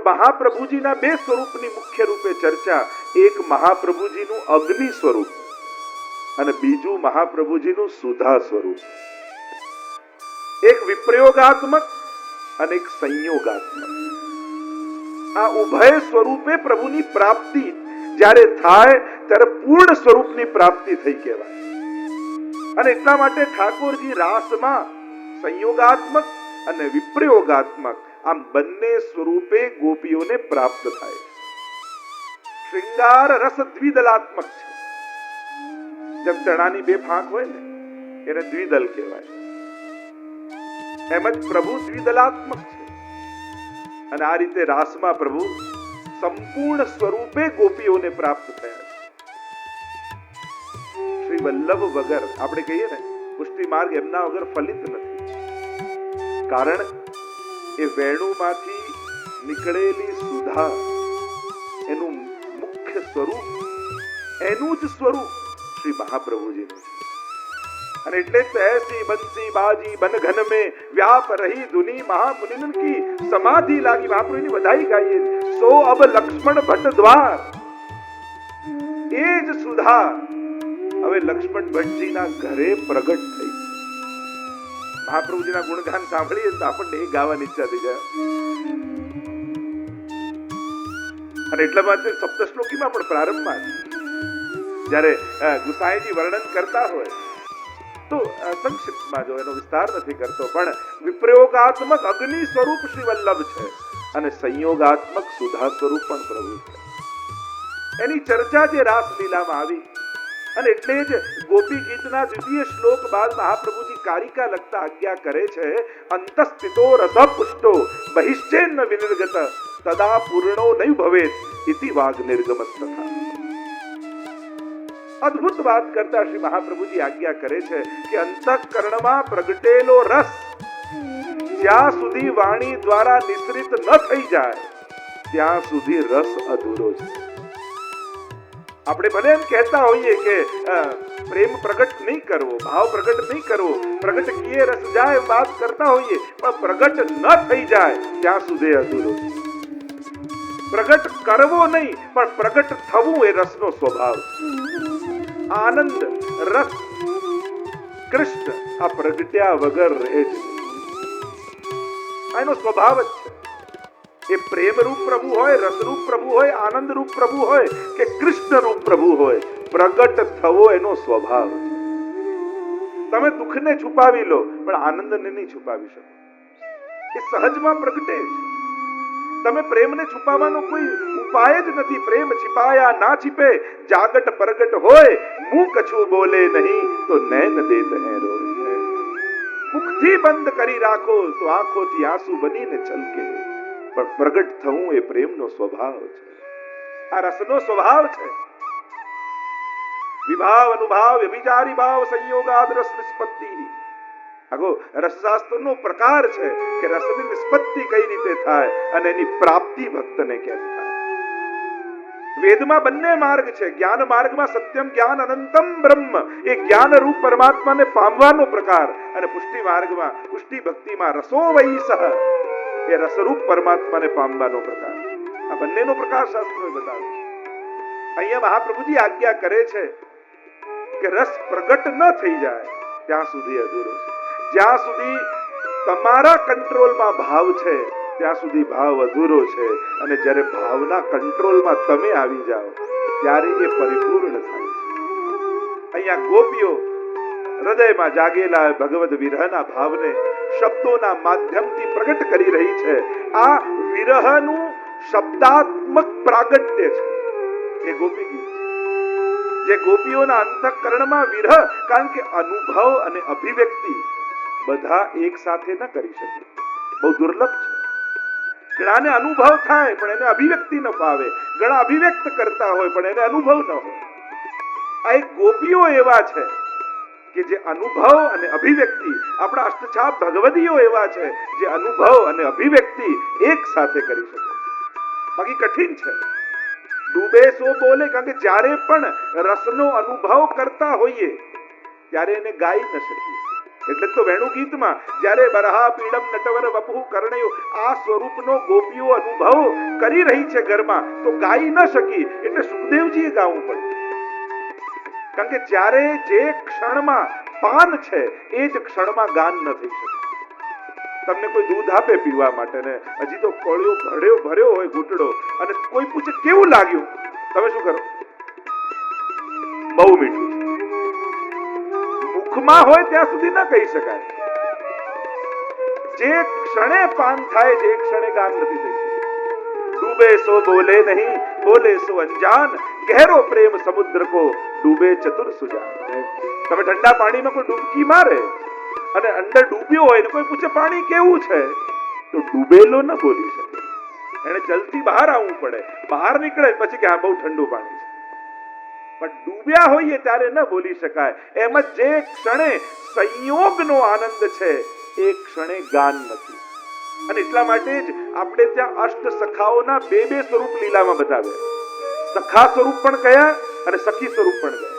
મહાપ્રભુજીના બે સ્વરૂપની મુખ્ય રૂપે ચર્ચા. એક મહાપ્રભુજીનું અગ્નિ સ્વરૂપ અને બીજું મહાપ્રભુજીનું સુધા સ્વરૂપ. એક વિપ્રયોગાત્મક અને એક સંયોગાત્મક. આ ઉભય સ્વરૂપે પ્રભુની પ્રાપ્તિ જ્યારે થાય ત્યારે પૂર્ણ સ્વરૂપની પ્રાપ્તિ થઈ કહેવાય. અને એટલા માટે ઠાકોરજી રાસમાં સંયોગાત્મક અને વિપ્રયોગાત્મક આમ બંને સ્વરૂપે ગોપીઓને પ્રાપ્ત થાય. શૃંગાર રસ દ્વિદલાત્મક છે. જેમ ચણાની બે ફાંક હોય ને એને દ્વિદલ કહેવાય, એમ જ પ્રભુ દ્વિદલાત્મક છે. અને આ રીતે રાસમાં પ્રભુ સંપૂર્ણ સ્વરૂપે ગોપીઓને પ્રાપ્ત થયા. શ્રી વલ્લભ વગર આપણે કહીએ ને પુષ્ટિ માર્ગ એમના વગર ફલિત નથી. કારણ એ વેણુમાંથી નીકળેલી સુધા એનું મુખ્ય સ્વરૂપ, એનું જ સ્વરૂપ શ્રી મહાપ્રભુજીનું છે. અને એટલે ऐसी बंसी बाजी बन घन में व्याप रही धुनी महामुनिन की समाधि लागी. મહાપ્રભુની વધાઈ ગાઈએ. સો અબ લક્ષ્મણ ભટ્ટ દ્વાર. એ જ સુધા હવે લક્ષ્મણ ભટ્ટજીના ઘરે પ્રગટ થઈ. મહાપ્રભુજીના ગુણગાન સાંભળીએ તો આપણને એ ગાવાની ઈચ્છા થઈ જાય. અને એટલા માટે સપ્તશ્લોકીમાં પણ પ્રારંભમાં જ્યારે ગુસાઈજી વર્ણન કરતા હોય તો સંક્ષિપ્તમાં જો એનો વિસ્તાર નથી કરતો, પણ વિપ્રયોગાત્મક અગ્નિ સ્વરૂપ શ્રી વલ્લભ છે અને સંયોગાત્મક સુધા સ્વરૂપ પણ પ્રભુ છે. એની ચર્ચા જે રાસલીલામાં આવી. અને એટલે જ ગોપી ગીતના દ્વિતીય શ્લોક બાદ મહાપ્રભુજી કારિકા લખતા આજ્ઞા કરે છે, અંતસ્થિતો રસપુષ્ટો બહિશ્ચેન્ન વિનિર્ગત તદા પૂર્ણો નૈ ભવેત ઇતિ વાગ નિર્ગમસ્તથા. અદ્ભુત વાત કરતા શ્રી મહાપ્રભુજી આજ્ઞા કરે છે કે અંતઃકરણમાં પ્રગટેલો રસ જ્યાં સુધી વાણી દ્વારા નિશ્રિત ન થઈ જાય ત્યાં સુધી રસ અધૂરો છે. આપણે ભલે એમ કહેતા હોઈએ કે પ્રેમ પ્રગટ નહીં કરવો, ભાવ પ્રગટ નહીં કરવો, પ્રગટ કિયે રસ જાય વાત કરતા હોઈએ, પણ પ્રગટ ન થઈ જાય ત્યાં સુધી અધૂરો છે. પ્રગટ કરવો નહીં પણ પ્રગટ થવું એ રસનો સ્વભાવ છે. આનંદ રસ કૃષ્ણ આ પ્રગટ્યા વગર રહે છે. એનો સ્વભાવ જ છે. એ પ્રેમ રૂપ પ્રભુ હોય, રસરૂપ પ્રભુ હોય, આનંદ રૂપ પ્રભુ હોય કે કૃષ્ણ રૂપ પ્રભુ હોય, પ્રગટ થવો એનો સ્વભાવ છે. તમે દુઃખને છુપાવી લો પણ આનંદને નહીં છુપાવી શકો. એ સહજમાં પ્રગટે છે. તમે પ્રેમને છુપાવવાનો કોઈ ઉપાય જ નથી. પ્રેમ छिपाया ना छिपे जागट प्रगट होए मुंह कछु बोले नहीं तो नैन देत हैं रोए. મુખથી બંધ કરી રાખો તો આંખોથી આંસુ બનીને છલકે. પણ પ્રગટ થવું એ પ્રેમનો સ્વભાવ છે. આ રસનો સ્વભાવ છે. વિભાવ અનુભાવ વ્યભિચારી ભાવ સંયોગાદ રસ નિષ્પત્તિ. આગો રસશાસ્ત્રનો પ્રકાર છે કે રસની નિષ્પત્તિ કઈ રીતે થાય અને એની પ્રાપ્તિ ભક્તને કેમ થાય. વેદમાં બંને માર્ગ છે. જ્ઞાન માર્ગમાં સત્યમ જ્ઞાન અનંતમ બ્રહ્મ એ જ્ઞાન રૂપ પરમાત્માને પામવાનો પ્રકાર, અને પુષ્ટિ માર્ગમાં પુષ્ટિ ભક્તિમાં રસો વૈસહ એ રસરૂપ પરમાત્માને પામવાનો પ્રકાર. આ બંનેનો પ્રકાર શાસ્ત્રોએ બતાવ્યો છે. અહીંયા મહાપ્રભુજી આજ્ઞા કરે છે કે રસ પ્રગટ ન થઈ જાય ત્યાં સુધી અધૂરો છે. જ્યાં સુધી તમારા કંટ્રોલમાં ભાવ છે ત્યાં સુધી ભાવ અધૂરો છે. અને જ્યારે ભાવના કંટ્રોલમાં તમે આવી જાઓ ત્યારે એ પરિપૂર્ણ થાય છે. અહીંયા ગોપીઓ હૃદયમાં જાગેલા ભગવદ વિરહના ભાવને શબ્દોના માધ્યમથી પ્રગટ કરી રહી છે. આ વિરહનું શબ્દાત્મક પ્રાગટ્ય છે એ ગોપી ગીત છે. જે ગોપીઓના અંતઃકરણમાં વિરહ, કારણ કે અનુભવ અને અભિવ્યક્તિ બધા એક સાથે ન કરી શકે, બહુ દુર્લભ છે. ઘણાને અનુભવ થાય પણ એને અભિવ્યક્તિ ન ફાવે, ઘણા અભિવ્યક્ત કરતા હોય પણ એને અનુભવ ન હોય. આ એક ગોપીઓ એવા છે કે જે અનુભવ અને અભિવ્યક્તિ, આપણા અષ્ટછાપ ભગવદીઓ એવા છે જે અનુભવ અને અભિવ્યક્તિ એક સાથે કરી શકે છે. બાકી કઠિન છે. ડૂબે સો બોલે, કારણ કે જ્યારે પણ રસનો અનુભવ કરતા હોઈએ ત્યારે એને ગાઈ ન શકીએ. એટલે તો વેણુ ગીતમાં જ્યારે બરહા પીડમ નટવર વપુ કર્ણયો આ સ્વરૂપનો ગોપીઓ અનુભવ કરી રહી છે ઘરમાં, તો ગાઈ ન શકી એટલે સુખદેવજીએ ગાવું પડ્યું. કારણ કે જ્યારે જે ક્ષણમાં પાન છે એ જ ક્ષણમાં ગાન ન થઈ શકે. તમને કોઈ દૂધ આપે પીવા માટે ને હજી તો કોળિયો ભર્યો હોય ઘૂંટડો, અને કોઈ પૂછે કેવું લાગ્યું, તમે શું કરો? બહુ મીઠું. મુખમાં હોય ત્યાં સુધી ન કહી શકાય. જે ક્ષણે પાન થાય, જે ક્ષણે ગાન નથી થઈ શકતું. ડૂબે સો બોલે નહીં, બોલે સો અંજાન, ગહેરો પ્રેમ સમુદ્ર કો ડૂબે ચતુર સુજાન. તમે ઠંડા પાણીમાં કોઈ ડૂબકી મારે અને અંદર ડૂબ્યો હોય ને કોઈ પૂછે પાણી કેવું છે, તો ડૂબેલો ન બોલી શકે. એને જલ્દી બહાર આવવું પડે. બહાર નીકળે પછી કે હા બહુ ઠંડુ પાણી છે. પણ ડૂબ્યા હોઈએ ત્યારે ન બોલી શકાય. એમ જ જે ક્ષણે સંયોગનો આનંદ છે એ ક્ષણે ગાન નથી. અને એટલા માટે જ આપણે ત્યાં અષ્ટ સખાઓના બે સ્વરૂપ લીલામાં બતાવ્યા. સખા સ્વરૂપ પણ કયા અને સખી સ્વરૂપ પણ કયા.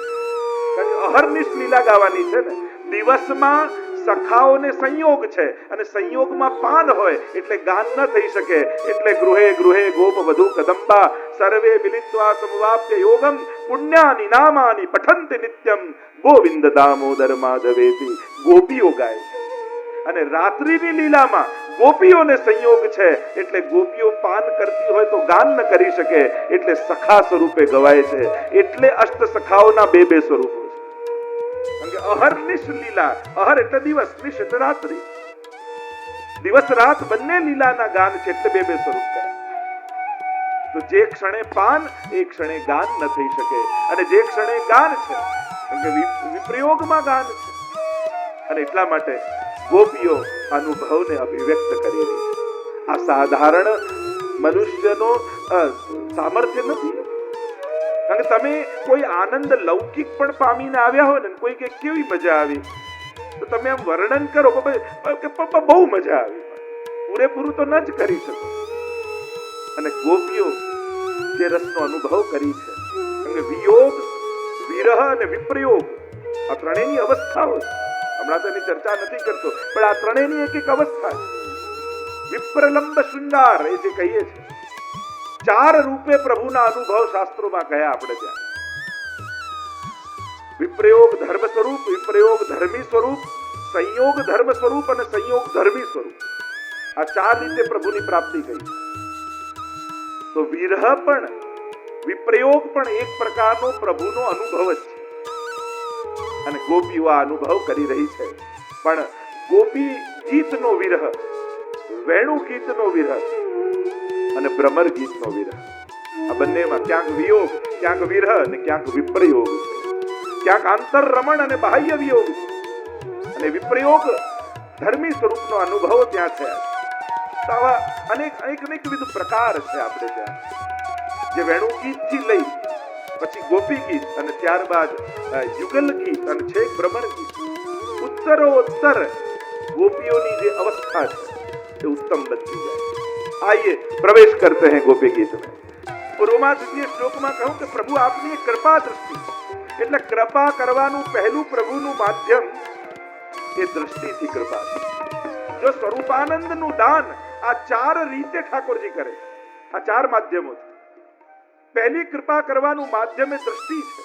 કારણ કે અહર્નિશ લીલા ગાવાની છે ને. દિવસમાં સખાઓને સંયોગ છે અને સંયોગમાં પાન હોય એટલે ગાન ન થઈ શકે. એટલે ગૃહે ગૃહે ગોપ વધુ કદંબા સર્વે મિલિત્વા સમવાપ્ય યોગમ પુણ્યાની નામાની પઠંતિ નિત્યમ ગોવિંદ દામોદર માધવેતિ. ગોપીઓ ગાય છે. અને રાત્રિની લીલામાં ગોપીઓને સંયોગ છે એટલે ગોપીઓ પાન કરતી હોય તો ગાન ન કરી શકે, એટલે સખા સ્વરૂપે ગવાય છે. એટલે અષ્ટ સખાઓના બે સ્વરૂપો છે. કારણ કે અહર્નિશ લીલા, અહર એટલે દિવસ, નિશ એટલે રાત્રિ. દિવસ રાત બંને લીલાના ગાન છે એટલે બે સ્વરૂપ કહે. તો જે ક્ષણે પાન એ ક્ષણે ગાન ન થઈ શકે, અને જે ક્ષણે ગાન છે કારણ કે વિપ્રયોગમાં ગાન છે. અને એટલા માટે ગોપીઓ અનુભવને અભિવ્યક્ત કરી રહી છે. આ સાધારણ મનુષ્યનો સામર્થ્ય નથી. કારણ કે તમે કોઈ આનંદ લૌકિક પણ પામીને આવ્યા હોય ને, કોઈ કે કેવી મજા આવી, તો તમે આમ વર્ણન કરો કે બહુ મજા આવી, પૂરેપૂરું તો ન જ કરી શકો. અને ગોપીઓ જે રસનો અનુભવ કરી છે, કારણ કે વિયોગ, વિરહ અને વિપ્રયોગ આ ત્રણેયની અવસ્થાઓ છે. હમણાં તો એની ચર્ચા નથી કરતો, પણ આ ત્રણેયની એક અવસ્થા છે. વિપ્રલંબ શૃંગાર એ જે કહીએ છીએ, ચાર રૂપે પ્રભુના અનુભવ શાસ્ત્રોમાં કયા આપણે ત્યાં. વિપ્રયોગ ધર્મ સ્વરૂપ, વિપ્રયોગ ધર્મી સ્વરૂપ, સંયોગ ધર્મ સ્વરૂપ અને સંયોગ ધર્મી સ્વરૂપ. આ ચાર રીતે પ્રભુની પ્રાપ્તિ કરી. તો વિરહ પણ વિપ્રયોગ પણ એક પ્રકારનો પ્રભુનો અનુભવ જ છે. અને ગોપીઓ આ અનુભવ કરી રહી છે. પણ ગોપી ગીતનો વિરહ, વેણુ ગીતનો વિરહ અને ભ્રમર ગીતનો વિરહ, આ બંનેમાં ક્યાંક વિયોગ, ક્યાંક વિરહ અને ક્યાંક વિપ્રયોગ, ક્યાંક આંતર રમણ અને બાહ્ય વિયોગ, અને વિપ્રયોગ ધર્મી સ્વરૂપનો અનુભવ ત્યાં થયા. તો આવા અનેકવિધ પ્રકાર છે આપણે ત્યાં, જે વેણુ ગીતથી લઈ પછી ગોપી ગીત અને ત્યારબાદ યુગલ ગીત અને છેક ભ્રમર ગીત. ઉત્તરોત્તર ગોપીઓની જે અवस्था છે એ उत्तम बनती जाए. आइए प्रवेश करते हैं गोपी गीत में. पूर्वમાં દ્વિતીય શ્લોકમાં કહું કે પ્રભુ આપની કૃપા દ્રષ્ટિ, એટલે કૃપા કરવાનું પહેલું પ્રભુનું માધ્યમ એ દ્રષ્ટિથી કૃપા છે. જો સ્વરૂપાનંદનું દાન આ ચાર રીતે ઠાકોરજી કરે, આ ચાર માધ્યમો છે. પહેલી કૃપા કરવાનું માધ્યમ એ દ્રષ્ટિ છે.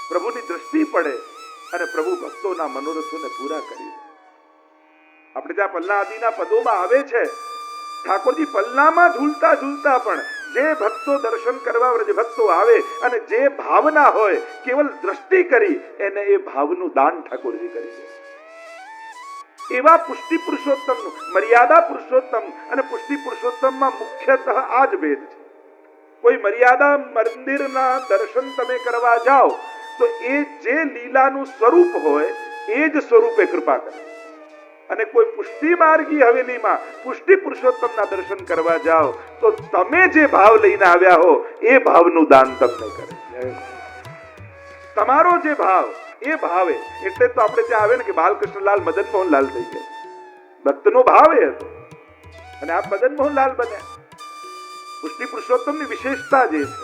પ્રભુની દ્રષ્ટિ પડે અને પ્રભુ ભક્તોના મનોરથોને પૂરા કરી દે. આપણે ત્યાં પલ્લા આદિના પદોમાં આવે છે, ઠાકોરજી પલ્લામાં ઝૂલતા ઝૂલતા પણ જે ભક્તો દર્શન કરવા વ્રજ ભક્તો આવે અને જે ભાવના હોય, કેવલ દ્રષ્ટિ કરી એને એ ભાવનું દાન ઠાકોરજી કરી દે. એવા પુષ્ટિ પુરુષોત્તમનું, મર્યાદા પુરુષોત્તમ અને પુષ્ટિ પુરુષોત્તમમાં મુખ્યતઃ આ જ ભેદ છે. કોઈ મર્યાદા મંદિરના દર્શન તમે કરવા જાઓ તો એ જે લીલાનું સ્વરૂપ હોય એ જ સ્વરૂપે કૃપા કરે. અને કોઈ પુષ્ટિ માર્ગી હવેલીમાં પુષ્ટિ પુરુષોત્તમના દર્શન કરવા જાઓ તો તમે જે ભાવ લઈને આવ્યા હો એ ભાવનું દાન તમને કરે. તમારો જે ભાવ એ ભાવે. એટલે તો આપણે ત્યાં આવે ને કે બાલકૃષ્ણલાલ મદન મોહનલાલ થઈ ગયા. ભક્તનો ભાવ એ હતો અને આ મદન મોહનલાલ બન્યા. પુષ્ટિ પુરુષોત્તમની વિશેષતા જે છે.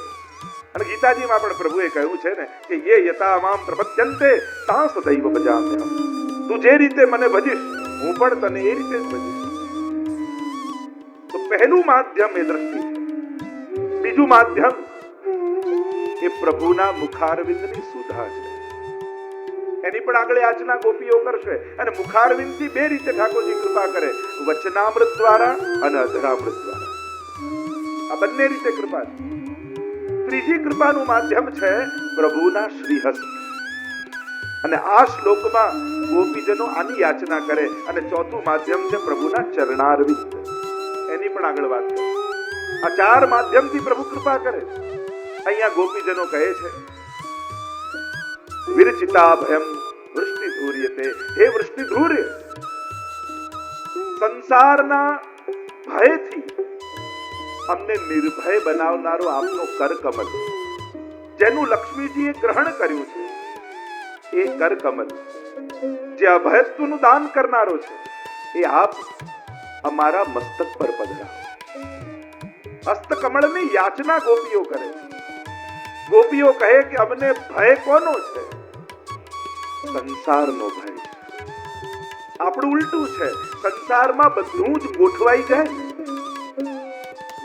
અને ગીતાજીમાં પણ પ્રભુએ કહ્યું છે ને કે યે યતા મામ પ્રપદ્યન્તે તાં સદૈવ ભજામ્યહમ. તું જે રીતે મને ભજીશ હું પણ તને એ રીતે જ ભજીશ. તો પહેલું માધ્યમ એ દ્રષ્ટિ છે. બીજું માધ્યમ એ પ્રભુના મુખારવિંદની સુધા છે. એની પણ આગળ યાચના ગોપીઓ કરશે અને મુખારવિંદથી બે રીતે ઠાકોરજી કૃપા કરે, વચનામૃત દ્વારા અને અધરામૃત દ્વારા. આ બંને રીતે કૃપા છે. ત્રીજી કૃપાનું માધ્યમ છે પ્રભુના શ્રીહસ્ત. અને આ શ્લોકમાં ગોપીજનો આની યાચના કરે. અને ચોથું માધ્યમ છે પ્રભુના ચરણારવિંદ. એની પણ આગળ વાત કરે. આ ચાર માધ્યમથી પ્રભુ કૃપા કરે. અહીંયા ગોપીજનો કહે છે વિરચિતા ભયમ વૃષ્ટિ ધૂર્યતે. હે વૃષ્ટિ ધૂર્ય, સંસારના ભયથી અમને નિર્ભય બનાવનારો આપનો કરકમલ, જેનું લક્ષ્મીજીએ ગ્રહણ કર્યું છે, એ કરકમલ જે અભયત્વનું દાન કરનારો છે, એ આપ અમારા મસ્તક પર પધરાવો. હસ્તકમળની યાચના ગોપીઓ કરે. ગોપીઓ કહે કે અમને ભય કોનો છે? સંસારનો ભય. આપણું ઉલટું છે. સંસારમાં બધું જ ગોઠવાઈ જાય.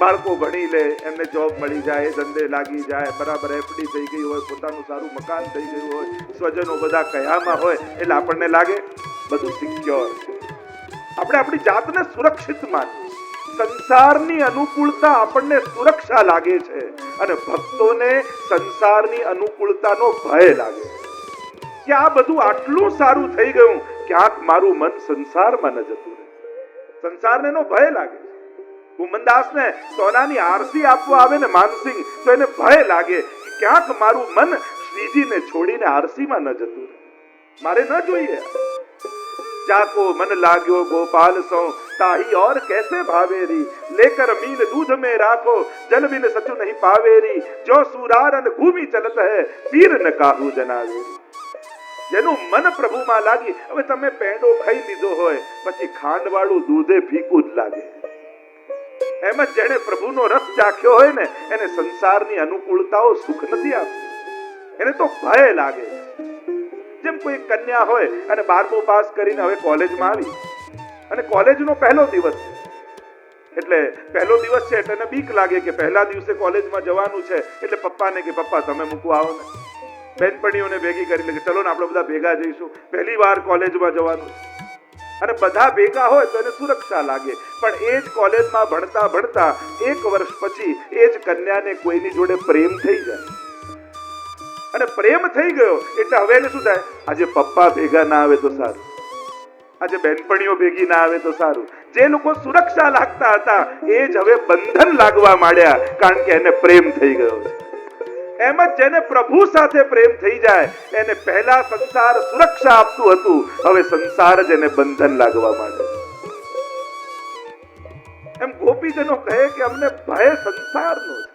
બાળકો ભણી લે, એમને જોબ મળી જાય, ધંધે લાગી જાય, બરાબર એફડી થઈ ગઈ હોય, પોતાનું સારું મકાન થઈ ગયું હોય, સ્વજનો બધા કયામાં હોય, એટલે આપણને લાગે બધું સિક્યોર છે. આપણે આપણી જાતને સુરક્ષિત માનીએ. સંસારની અનુકૂળતા આપણને સુરક્ષા લાગે છે અને ભક્તોને સંસારની અનુકૂળતાનો ભય લાગે કે આ બધું આટલું સારું થઈ ગયું, ક્યાંક મારું મન સંસારમાં ન જતું રહે. સંસારને નો ભય લાગે. કુમનદાસને સોનાની આરસી આપવા આવે ને માનસિંહ, તો એને ભય લાગે કે ક્યાંક મારું મન શ્રીજીને છોડીને આરસીમાં ન જતું રહે. મારે ન જોઈએ. जाको मन लाग्यो गोपाल सो ताही और कैसे भावेरी, लेकर मीन दूध में राखो जल बिन सचु नहीं पावेरी, जो सुरारन घूमी चलत है पीर न काहू जनावेरी. જેનું મન પ્રભુમાં લાગી. હવે તમે પેંડો ખાઈ લીધો હોય પછી ખાંડ વાળું દૂધે ફીકું જ લાગે. એમ જ જેને પ્રભુનો રસ ચાખ્યો હોય ને એને સંસારની અનુકૂળતાઓ સુખ નથી આપતી, એને તો ભય લાગે. જેમ કોઈ કન્યા હોય અને 12મું પાસ કરીને હવે કોલેજમાં આવી અને કોલેજનો પહેલો દિવસ છે, એટલે પહેલો દિવસ છે એટલે એને બીક લાગે કે પહેલા દિવસે કોલેજમાં જવાનું છે, એટલે પપ્પાને કે પપ્પા તમે મૂકવા આવો ને. બેનપણીઓને ભેગી કરી લે કે ચલો ને આપણે બધા ભેગા જઈશું, પહેલી વાર કોલેજમાં જવાનું. અને બધા ભેગા હોય તો એને સુરક્ષા લાગે. પણ એ જ કોલેજમાં ભણતા ભણતા 1 વર્ષ પછી એ જ કન્યાને કોઈની જોડે પ્રેમ થઈ જાય અને પ્રેમ થઈ ગયો એટલે હવે એને શું થાય? આજે પપ્પા ભેગા ના આવે તો સારું, આજે બેનપણીઓ ભેગી ના આવે તો સારું. જે લોકો સુરક્ષા લાગતા હતા એ જ હવે બંધન લાગવા માંડ્યા, કારણ કે એને પ્રેમ થઈ ગયો છે. એમ જ જેને પ્રભુ સાથે પ્રેમ થઈ જાય એને પહેલા સંસાર સુરક્ષા આપતું હતું, હવે સંસાર જ એને બંધન લાગવા માંડે. એમ ગોપીજનો કહે કે અમને ભય સંસારનો છે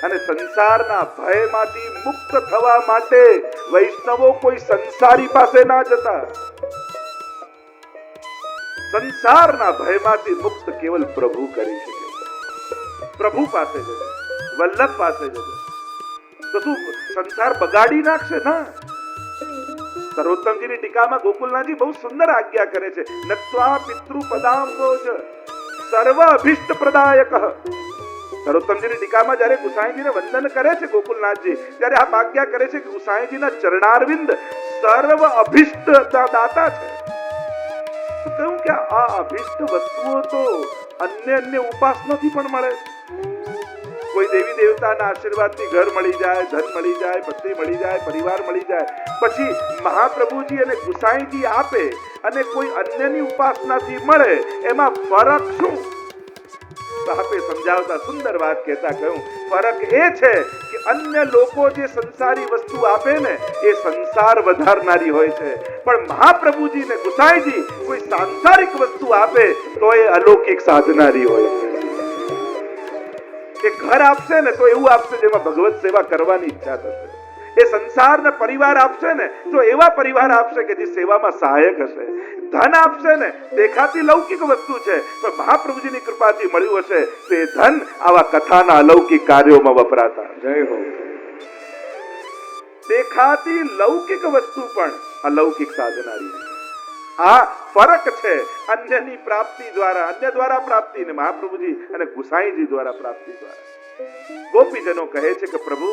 અને સંસારના ભયમાંથી મુક્ત થવા માટે વૈષ્ણવો કોઈ સંસારી પાસે ના જતા. સંસારના ભયમાંથી મુક્ત કેવલ પ્રભુ કરી શકે. પ્રભુ પાસે જજો, વલ્લભ પાસે જજો. તો શું સંસાર બગાડી નાખશે? ના. સર્વોત્તમજીની ટીકામાં ગોકુલનાથજી બહુ સુંદર આજ્ઞા કરે છે. નત્વા પિતૃ પદામ્બોજ સર્વ અભિષ્ટ પ્રદાયક. સર્વોત્તમજીની ટીકામાં જ્યારે ગુસાઈજીને વંદન કરે છે ગોકુલનાથજી, ત્યારે આ આજ્ઞા કરે છે કે ગુસાઈજીના ચરણારવિંદ સર્વ અભિષ્ટ દાતા છે. તો કહ્યું કે આ અભિષ્ટ વસ્તુઓ તો અન્ય ઉપાસનાથી પણ મળે છે. કોઈ દેવી દેવતાના આશીર્વાદથી ઘર મળી જાય, ધન મળી જાય, પત્ની મળી જાય, પરિવાર મળી જાય, પછી મહાપ્રભુજી અને ગુસાઈજી આપે અને કોઈ અન્યની ઉપાસનાથી મળે, એમાં ફરક શું? સાહેબે સમજાવતા સુંદર વાત કહેતા કહ્યું, ફરક એ છે કે અન્ય લોકો જે સંસારી વસ્તુ આપે ને એ સંસાર વધારનારી હોય છે, પણ મહાપ્રભુજી ને ગુસાઈજી કોઈ સાંસારિક વસ્તુ આપે તો એ અલૌકિક સાધનારી હોય છે. એ ઘર આપશે ને તો એવું આપશે જેમાં ભગવત સેવા કરવાની ઈચ્છા થશે. એ સંસારને પરિવાર આપશે ને તો એવા પરિવાર આપશે કે જે સેવામાં સહાયક હશે. ધન આપશે ને દેખાતી લૌકિક વસ્તુ છે, પણ મહાપ્રભુજીની કૃપાથી મળ્યું હશે તો એ ધન આવા કથાના અલૌકિક કાર્યોમાં વપરાતા. જય હો. દેખાતી લૌકિક વસ્તુ પણ અલૌકિક સાધનારી. આ ફરક છે અન્યની પ્રાપ્તિ દ્વારા, અન્ય દ્વારા પ્રાપ્તિ ને મહાપ્રભુજી અને ગુસાઈજી દ્વારા પ્રાપ્તિ દ્વારા. ગોપીજનો કહે છે કે પ્રભુ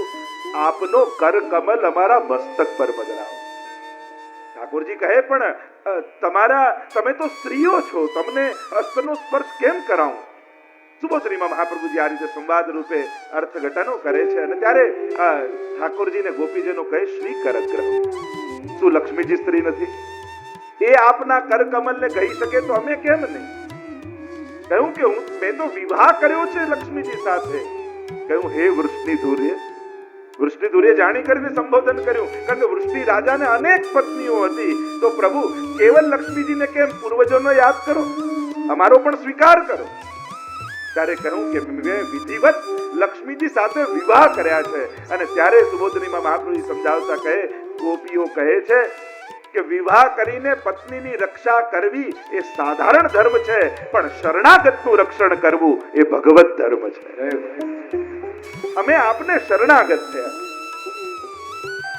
આપનો કર કમલ અમારા મસ્તક પર પધરાવો. ઠાકોરજી કહે પણ તમે તો સ્ત્રીઓ છો, તમને હસ્તનો સ્પર્શ કેમ કરાવું? સુબોધનીમાં મહાપ્રભુજી આ રીતે સંવાદ રૂપે અર્થઘટનો કરે છે અને ત્યારે ઠાકોરજીને ગોપીજનો કહે શ્રી કરગ્રહ. શું લક્ષ્મીજી સ્ત્રી નથી? એ આપના કર કમલને કહી શકે તો અમે કેમ નહીં? કહ્યું કે મેં તો વિવાહ કર્યો છે લક્ષ્મીજી સાથે. કહ્યું હે વૃષ્ણિધુર્ય. વૃષ્ણિધુર્ય જાણી કરીને સંબોધન કર્યું, કારણ કે વૃષ્ણિ રાજાને અનેક પત્નીઓ હતી. તો પ્રભુ કેવલ લક્ષ્મીજીને કેમ? પૂર્વજોનો યાદ કરો, અમારો પણ સ્વીકાર કરો. ત્યારે કહ્યું કે મેં વિધિવત લક્ષ્મીજી સાથે વિવાહ કર્યા છે. અને ત્યારે સુબોધનીમાં મહાપ્રભુજી સમજાવતા કહે, ગોપીઓ કહે છે કે વિવાહ કરીને પત્નીની રક્ષા કરવી એ સાધારણ ધર્મ છે, પણ શરણાગતનું રક્ષણ કરવું એ ભગવત ધર્મ છે. અમે આપને શરણાગત થયા.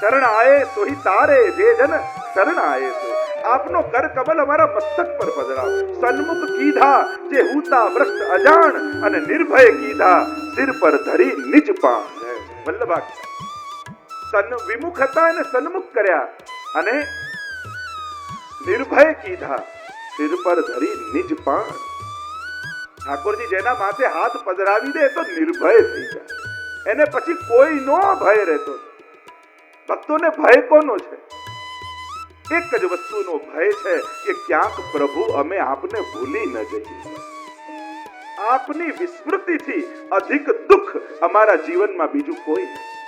શરણ આયે સોહી તારે, જે જન શરણ આયે સો. આપનો કર કમલ અમારા મસ્તક પર પધરાવો. સન્મુખ કીધા જે હુતા ભ્રષ્ટ અજાણ, અને નિર્ભય કીધા સિર પર ધરી નિજ પાણ. વલ્લભા વિમુખ હતા અને સન્મુખ કર્યા, અને નિર્ભય કીધા સિર પર ધરી નિજ પાણ. ઠાકોરજી જેના માથે હાથ પધરાવી દે તો નિર્ભય થઈ જાય. એને પછી કોઈનો ભય રહેતો. ભક્તોને ભય કોનો છે? એક જ વસ્તુનો ભય છે કે ક્યાંક પ્રભુ અમે આપને ભૂલી ન જઈએ. આપની વિસ્મૃતિથી અધિક દુઃખ અમારા જીવનમાં બીજું કોઈ નથી.